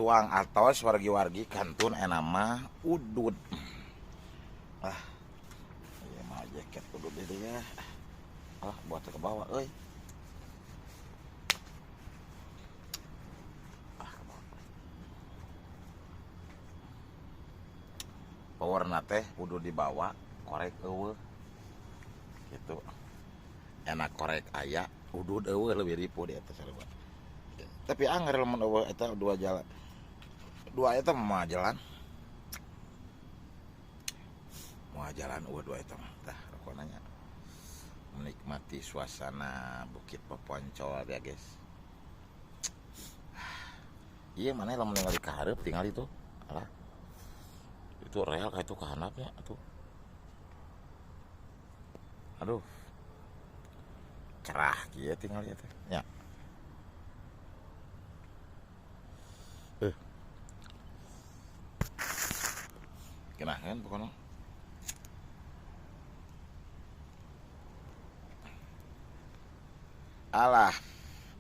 tuang atos wargi-wargi kantun enama udud. Iya mah jaket udud itu ya. Buat ke bawah euy. Powerna teh kudu dibawa korek eueuh. Gitu. Enak korek aya, udud eueuh lebih ripuh di atas sarua. Tapi anggar lamun eueuh eta dua jalan. Dua eta mah jalan. Moal jalan eueuh dua eta mah. Tah rokonanya. Menikmati suasana Bukit Peponcol ya, guys. Iya mana lamun ningali ka hareup tinggal itu. Alah. Itu real ka itu ka handapnya atuh. Aduh. Cerah kieu tinggal ieu teh. Nya. Kenahan pokoknya. Alah,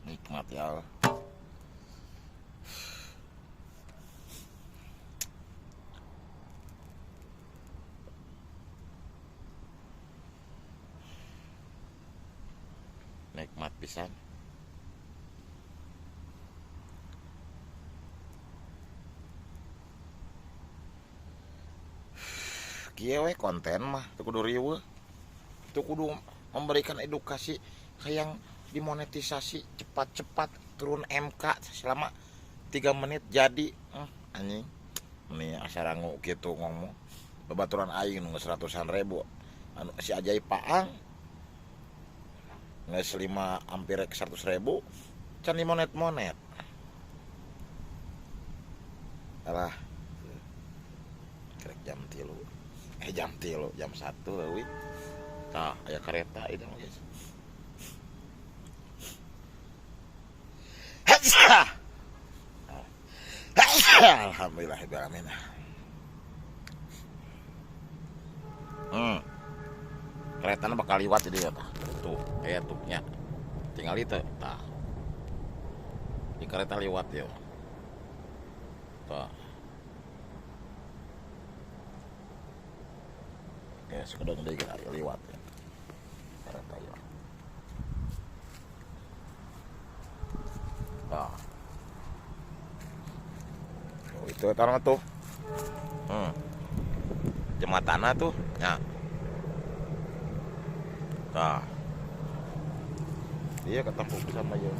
nikmat ya Allah. Nikmat pisan. Kieu we konten mah teu kudu riweuh. Teu kudu memberikan edukasi hayang dimonetisasi cepat-cepat turun MK selama 3 menit jadi anjing. Ini asarangu kitu ngomong. Babaturan aing nu 100-an ribu. Anu si ajaib paang. Geus 5 hampir 100 ribu. Can dimonet-monet. Alah. Krek jam 3. Jam 3, jam 1 leuwih. Tah, aya kereta itu guys. Alhamdulillahirabbil alamin. Keretana bakal liwat jadi ya tah. Tuh, aya tuh nya. Tinggal itu tah. Di kereta liwat ya. Tah. Ya sekedar deui liwat ya. Kereta ya. Tah. Oh, itu eta tuh. Jembatanna tuh, nya. Tah. Iya ketemu sama ya.